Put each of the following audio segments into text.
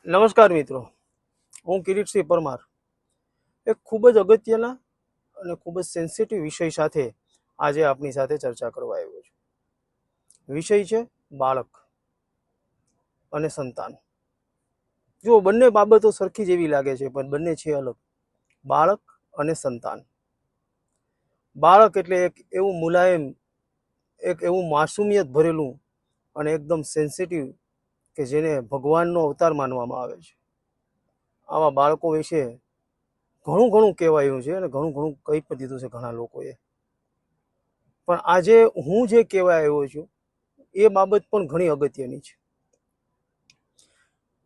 નમસ્કાર મિત્રો, હું કિરીટસિંહ પરમાર એક ખૂબ જ અગત્યના અને ખૂબ જ સેન્સિટિવ વિષય સાથે આજે આપની સાથે ચર્ચા કરવા આવ્યો છું. વિષય છે બાળક અને સંતાન. જો બંને બાબતો સરખી જેવી લાગે છે પણ બંને છે અલગ. બાળક અને સંતાન. બાળક એટલે એક એવું મુલાયમ, એક એવું માસુમિયત ભરેલું અને એકદમ સેન્સિટિવ કે જેને ભગવાનનો અવતાર માનવામાં આવે છે. આવા બાળકો વિશે ઘણું ઘણું કહેવાયું છે અને ઘણું ઘણું કહી પણ દીધું છે ઘણા લોકોએ. પણ આજે હું જે કહેવા આવ્યો છું એ બાબત પણ ઘણી અગત્યની છે.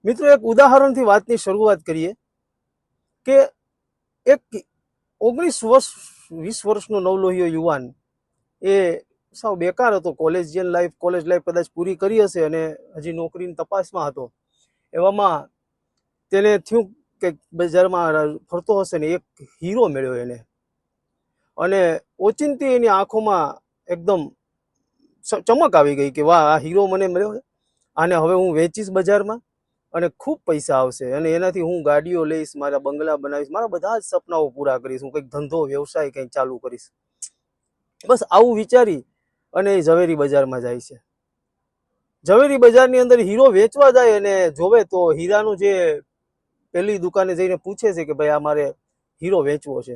મિત્રો, એક ઉદાહરણથી વાતની શરૂઆત કરીએ કે એક 19 વર્ષનો નવલોહિયો યુવાન એ સાવ બેકાર હતો. કોલેજ લાઈફ કદાચ પૂરી કરી હશે અને હજી નોકરીની તપાસમાં હતો. એવામાં તેને થયું કે બજારમાં ફરતો હશે ને એક હીરો મળ્યો એને, અને ઓચિંતી એની આંખોમાં એકદમ ચમક આવી ગઈ કે વાહ, આ હીરો મને મળ્યો છે, આને હવે હું વેચીશ બજારમાં અને ખૂબ પૈસા આવશે અને એનાથી હું ગાડીઓ લઈશ, મારા બંગલા બનાવીશ, મારા બધા જ સપનાઓ પૂરા કરીશ, હું કંઈક ધંધો વ્યવસાય કંઈક ચાલુ કરીશ. બસ આવું વિચારી અને એ ઝવેરી બજારમાં જાય છે. ઝવેરી બજારની અંદર હીરો વેચવા જાય અને જોવે તો હીરાનું જે પેલી દુકાને જઈને પૂછે છે કે ભાઈ આ મારે હીરો વેચવો છે,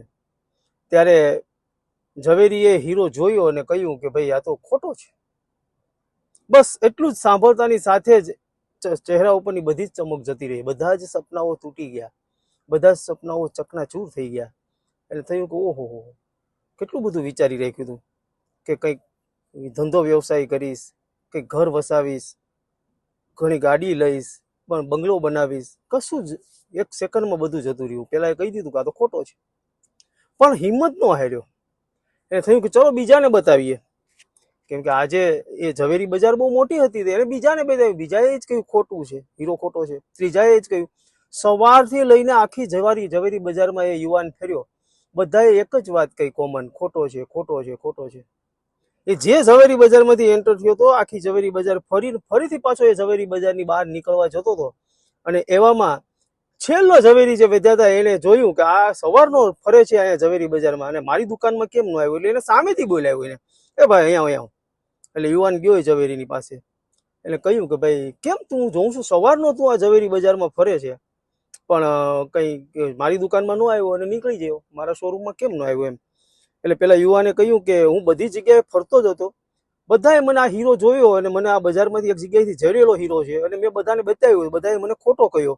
ત્યારે ઝવેરીએ હીરો જોયો અને કહ્યું કે ભાઈ આ તો ખોટો છે. બસ એટલું જ સાંભળતાની સાથે જ ચહેરા ઉપરની બધી જ ચમક જતી રહી. બધા જ સપનાઓ તૂટી ગયા, બધા જ સપનાઓ ચકનાચૂર થઈ ગયા. એટલે થયું કે ઓહો, કેટલું બધું વિચારી રાખ્યું હતું કે કંઈક ધંધો વ્યવસાય કરીશ, કંઈક ઘર વસાવીશ, ઘણી ગાડી લઈશ, પણ બંગલો બનાવીશ. કશું જ એક સેકન્ડમાં બધું જતું રહ્યું. પેલા કહી દીધું કે આ તો ખોટો છે, પણ હિંમત નો હાર્યો. એને થયું કે ચલો બીજાને બતાવીએ. કેમ કે આજે એ ઝવેરી બજાર બહુ મોટી હતી, એને બીજાને બતાવ્યું. બીજાએ જ કહ્યું ખોટું છે, હીરો ખોટો છે. ત્રીજાએ જ કહ્યું. સવારથી લઈને આખી ઝવેરી બજારમાં એ યુવાન ફર્યો. બધાએ એક જ વાત કહી કોમન, ખોટો છે, ખોટો છે, ખોટો છે. એ જે ઝવેરી બજારમાંથી એન્ટર થયો હતો, આખી ઝવેરી બજાર ફરીથી પાછો એ ઝવેરી બજારની બહાર નીકળવા જતો હતો. અને એવામાં છેલ્લો ઝવેરી જે વેચ્યા હતા એને જોયું કે આ સવારનો ફરે છે અહીંયા ઝવેરી બજારમાં અને મારી દુકાનમાં કેમ ન આવ્યો. એટલે એને સામેથી બોલાવ્યો એને, એ ભાઈ અહીંયા. એટલે યુવાન ગયો ઝવેરીની પાસે, એટલે કહ્યું કે ભાઈ કેમ તું જોઉં છું સવારનો તું આ ઝવેરી બજારમાં ફરે છે, પણ કઈ મારી દુકાનમાં ન આવ્યો અને નીકળી ગયો, મારા શોરૂમમાં કેમ ન આવ્યો એમ. એટલે પેલા યુવાને કહ્યું કે હું બધી જગ્યાએ ફરતો જ હતો, બધાએ મને આ હીરો જોયો અને મને આ બજારમાંથી એક જગ્યાએથી જડેલો હીરો છે અને મેં બધાને બતાવ્યો, બધાએ મને ખોટો કહ્યો.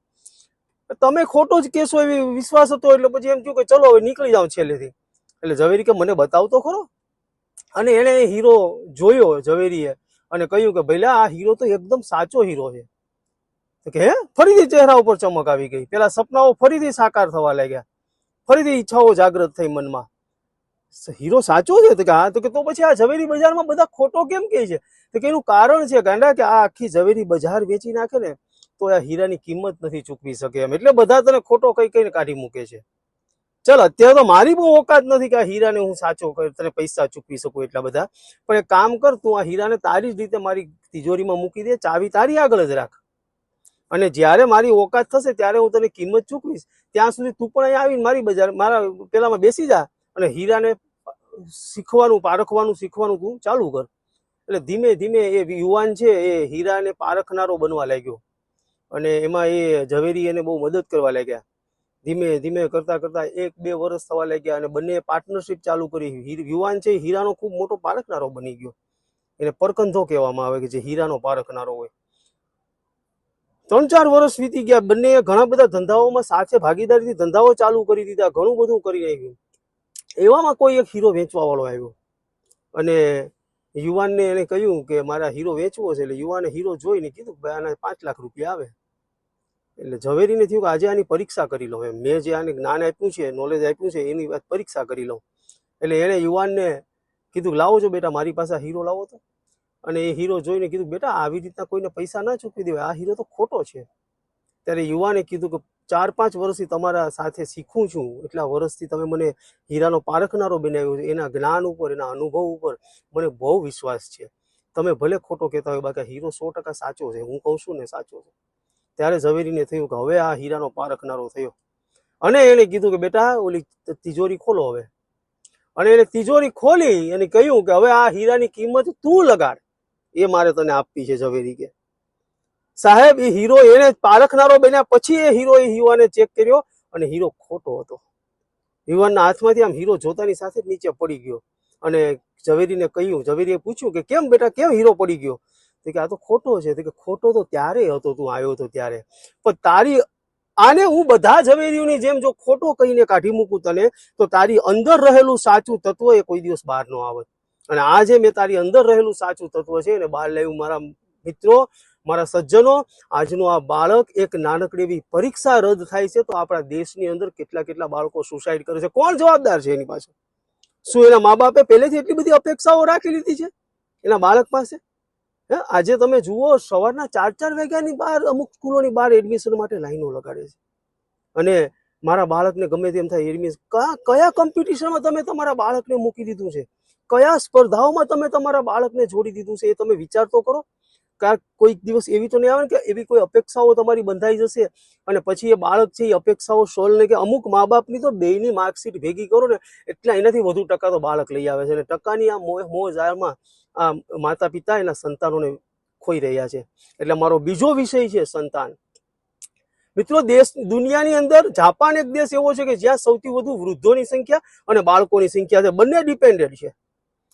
તમે ખોટો જ કહેશો એવી વિશ્વાસ હતો, એટલે પછી એમ થયું કે ચલો હવે નીકળી જાઓ છેલ્લેથી. એટલે ઝવેરી કે મને બતાવતો ખરો. અને એને હીરો જોયો ઝવેરીએ અને કહ્યું કે ભઈલા આ હીરો તો એકદમ સાચો હીરો છે. કે હે? ફરીથી ચહેરા ઉપર ચમક આવી ગઈ. પેલા સપનાઓ ફરીથી સાકાર થવા લાગ્યા, ફરીથી ઈચ્છાઓ જાગૃત થઈ મનમાં. હીરો સાચો છે? તો કે હા. તો કે તો પછી આ ઝવેરી બજારમાં બધા ખોટો કેમ કહે છે? તો કે એનું કારણ છે ગાંડા કે આ આખી ઝવેરી બજાર વેચી નાખે ને તો આ હીરાની કિંમત નથી ચૂકવી શકે એમ, એટલે બધા તને ખોટો કઈ કઈને કાઢી મૂકે છે. ચાલ અત્યારે તો મારી બહુ ઓકાત નથી કે આ હીરાને હું સાચો તને પૈસા ચૂકવી શકું એટલા બધા, પણ એક કામ કર, તું આ હીરાને તારી જ રીતે મારી તિજોરીમાં મૂકી દે, ચાવી તારી આગળ જ રાખ, અને જ્યારે મારી ઓકાત થશે ત્યારે હું તને કિંમત ચૂકવીશ. ત્યાં સુધી તું પણ અહીંયા આવીને મારી બજાર મારા પેલામાં બેસી જા અને હીરાને પારખવાનું શીખવાનું તું ચાલુ કર. એટલે ધીમે ધીમે એ યુવાન છે એ હીરાને પારખનારો બનવા લાગ્યો અને એમાં એ ઝવેરી એને બહુ મદદ કરવા લાગ્યા. ધીમે ધીમે કરતા કરતા 1-2 વર્ષ થવા લાગ્યા અને બંને પાર્ટનરશિપ ચાલુ કરી. યુવાન છે હીરાનો ખૂબ મોટો પારખનારો બની ગયો. એને પરકંધો કહેવામાં આવે કે જે હીરાનો પારખનારો હોય. 3-4 વર્ષ વીતી ગયા. બંને ઘણા બધા ધંધાઓમાં સાથે ભાગીદારીથી ધંધાઓ ચાલુ કરી દીધા, ઘણું બધું કરી નાખ્યું. એવામાં કોઈ એક હીરો વેચવા વાળો આવ્યો અને યુવાનને એને કહ્યું કે મારા હીરો વેચવો છે. એટલે યુવાને હીરો જોઈને કીધું ભાઈ આના 5 લાખ રૂપિયા આવે. એટલે ઝવેરીને થયું કે આજે આની પરીક્ષા કરી લઉં એમ, મેં જે આને જ્ઞાન આપ્યું છે, નોલેજ આપ્યું છે એની પરીક્ષા કરી લઉં. એટલે એણે યુવાનને કીધું લાવો છો બેટા મારી પાસે હીરો લાવો તો. અને એ હીરો જોઈને કીધું બેટા આવી રીતના કોઈને પૈસા ના ચૂકવી દેવાય, આ હીરો તો ખોટો છે. ત્યારે યુવાને કીધું કે 4-5 વર્ષથી તમારા સાથે શીખું છું, એટલા વર્ષથી તમે મને હીરાનો પારખનારો બનાવ્યો છે. એના જ્ઞાન ઉપર, એના અનુભવ ઉપર મને બહુ વિશ્વાસ છે. તમે ભલે ખોટો કહેતા હોય, બાકી હીરો 100% સાચો છે. હું કહું છું ને સાચો છે. ત્યારે ઝવેરીને થયું કે હવે આ હીરાનો પારખનારો થયો અને એને કીધું કે બેટા ઓલી તિજોરી ખોલો હવે. અને એને તિજોરી ખોલી અને કહ્યું કે હવે આ હીરાની કિંમત તું લગાડ, એ મારે તને આપવી છે ઝવેરી કે. સાહેબ એ હીરો એને પારખનારો બન્યા પછી એ હીરો એ યુવાને ચેક કર્યો અને હીરો ખોટો હતો. યુવાનના હાથમાંથી આમ હીરો જોતાની સાથે જ નીચે પડી ગયો અને ઝવેરીને કહ્યું, ઝવેરીએ પૂછ્યું કે કેમ બેટા કેમ હીરો પડી ગયો? તો કે આ તો ખોટો છે. તો કે ખોટો તો ત્યારે હતો તું આવ્યો હતો ત્યારે, પણ તારી આને હું બધા ઝવેરીઓની જેમ જો ખોટો કહીને કાઢી મૂકું તને તો તારી અંદર રહેલું સાચું તત્વ એ કોઈ દિવસ બહાર ન આવે. અને આજે મેં તારી અંદર રહેલું સાચું તત્વ છે એને બહાર લાવ્યું. મારા મિત્રો, મારા સજ્જનો, આજનું આ બાળક એક નાનકડી એવી પરીક્ષા રદ થાય છે તો આપણા દેશની અંદર કેટલા બાળકો સુસાઇડ કરે છે. કોણ જવાબદાર છે એની પાસે? શું એના મા બાપે પહેલેથી એટલી બધી અપેક્ષાઓ રાખી લીધી છે એના બાળક પાસે? આજે તમે જુઓ સવારના 4 વાગ્યાની બહાર અમુક સ્કૂલોની બહાર એડમિશન માટે લાઈનો લગાડે છે. અને મારા બાળકને ગમે તેમ થાય એડમિશન, કયા કોમ્પિટિશનમાં તમે તમારા બાળકને મૂકી દીધું છે? કયા સ્પર્ધાઓમાં તમે તમારા બાળકને જોડી દીધું છે? એ તમે વિચાર તો કરો. કોઈક દિવસ એવી તો નહીં આવે ને કે એવી કોઈ અપેક્ષાઓ તમારી બંધાઈ જશે અને પછી એ બાળક છે એ અપેક્ષાઓ સોલ્વ ને કે અમુક મા બાપની તો બેયની માર્કશીટ ભેગી કરો ને એટલા એનાથી વધુ ટકા તો બાળક લઈ આવે છે. અને ટકાની આ મોહ જાળમાં આ માતા પિતા એના સંતાનોને ખોઈ રહ્યા છે. એટલે મારો બીજો વિષય છે સંતાન. મિત્રો, દુનિયાની અંદર જાપાન એક દેશ એવો છે કે જ્યાં સૌથી વધુ વૃદ્ધોની સંખ્યા અને બાળકોની સંખ્યા છે. બંને ડિપેન્ડન્ટ છે.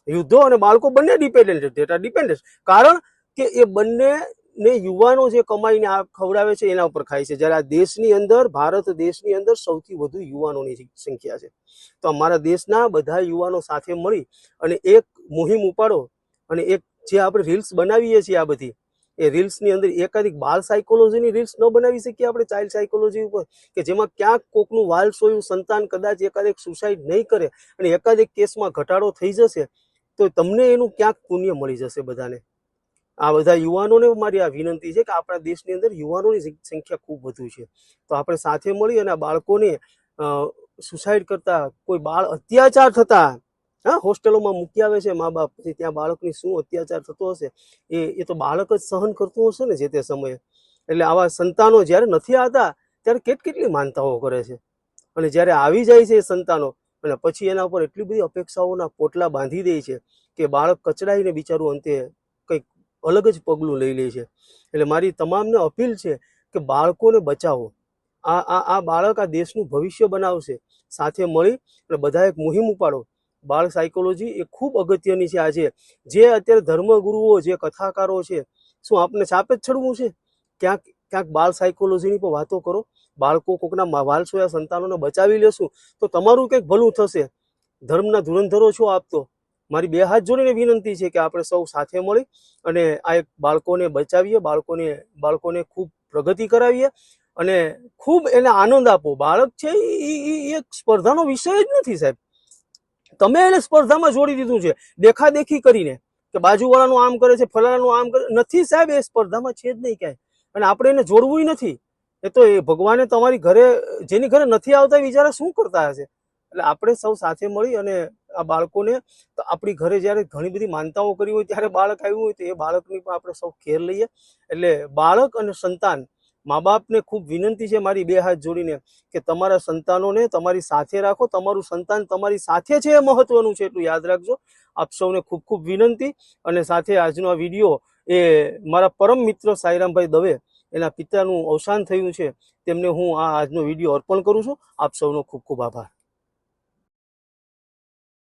વૃદ્ધો અને બાળકો બંને ડિપેન્ડન્ટ. કારણ કે એ બંનેને યુવાનો જે કમાઈને ખવડાવે છે એના ઉપર ખાય છે. જ્યારે આ દેશની અંદર, ભારત દેશની અંદર સૌથી વધુ યુવાનોની સંખ્યા છે. તો અમારા દેશના બધા યુવાનો સાથે મળી અને એક મુહિમ ઉપાડો અને એક જે આપણે રીલ્સ બનાવીએ છીએ, આ બધી એ રીલ્સની અંદર એકાધિક બાળ સાયકોલોજીની રીલ્સ ન બનાવી શકીએ આપણે, ચાઇલ્ડ સાયકોલોજી ઉપર, કે જેમાં ક્યાંક કોકનું વાલ સોયું સંતાન કદાચ એકાધિક સુસાઇડ નહીં કરે અને એકાધિક કેસમાં ઘટાડો થઈ જશે તો તમને એનું ક્યાંક પુણ્ય મળી જશે બધાને. આ બધા યુવાનોને મારી આ વિનંતી છે કે આપણા દેશની અંદર યુવાનોની સંખ્યા ખૂબ વધુ છે. તો આપણે સાથે મળી અને આ બાળકોને સુસાઇડ કરતા, કોઈ બાળ અત્યાચાર થતા, હોસ્ટેલોમાં મૂકી આવે છે મા બાપ, પછી ત્યાં બાળકની શું અત્યાચાર થતો હશે એ તો બાળક જ સહન કરતું હશે ને જે તે સમયે. એટલે આવા સંતાનો જ્યારે નથી આવતા ત્યારે કેટલી માનતાઓ કરે છે અને જ્યારે આવી જાય છે એ સંતાનો અને પછી એના ઉપર એટલી બધી અપેક્ષાઓના પોટલા બાંધી દે છે કે બાળક કચડાઈને બિચારું અંતે કંઈક અલગ જ પગલું લઈ લે છે. એટલે મારી તમામને અપીલ છે કે બાળકોને બચાવો. આ બાળક આ દેશનું ભવિષ્ય બનાવશે. સાથે મળી અને બધા એક મુહિમ ઉપાડો. બાળ સાયકોલોજી એ ખૂબ અગત્યની છે. આજે જે અત્યારે ધર્મગુરુઓ, જે કથાકારો છે, શું આપને છાપે જ ચડવું છે? ક્યાંક બાળ સાયકોલોજીની પણ વાતો કરો. બાળકો કોકના વાલસોયા સંતાનોને બચાવી લેશું તો તમારું કંઈક ભલું થશે. ધર્મના ધુરંધરો છો આપ તો. મારી બે હાથ જોડીને વિનંતી છે કે આપણે સૌ સાથે મળી અને આ એક બાળકોને બચાવીએ, બાળકોને ખૂબ પ્રગતિ કરાવીએ અને ખૂબ એને આનંદ આપો. બાળક છે એ એક સ્પર્ધાનો વિષય જ નથી સાહેબ. તમે એને સ્પર્ધામાં જોડી દીધું છે દેખાદેખી કરીને કે બાજુવાળાનું આમ કરે છે, ફલાણાનું આમ કરે નથી સાહેબ. એ સ્પર્ધામાં છે જ નહીં ક્યાંય અને આપણે એને જોડવું નથી. એ તો એ ભગવાને તમારી ઘરે, જેની ઘરે નથી આવતા બિચારા શું કરતા હશે. એટલે આપણે સૌ સાથે મળી અને આ બાળકોને, તો આપણી ઘરે જ્યારે ઘણી બધી માનતાઓ કરી હોય ત્યારે બાળક આવ્યું હોય તો એ બાળકની પણ આપણે સૌ ખેર લઈએ. એટલે બાળક અને સંતાન, મા બાપને ખૂબ વિનંતી છે મારી બે હાથ જોડીને કે તમારા સંતાનોને તમારી સાથે રાખો. તમારું સંતાન તમારી સાથે છે એ મહત્વનું છે, એટલું યાદ રાખજો. આપ સૌને ખૂબ ખૂબ વિનંતી. અને સાથે આજનો આ વિડીયો એ મારા પરમ મિત્ર સાઈરામભાઈ દવે, એના પિતાનું અવસાન થયું છે, તેમને હું આ આજનો વિડીયો અર્પણ કરું છું. આપ સૌનો ખૂબ ખૂબ આભાર.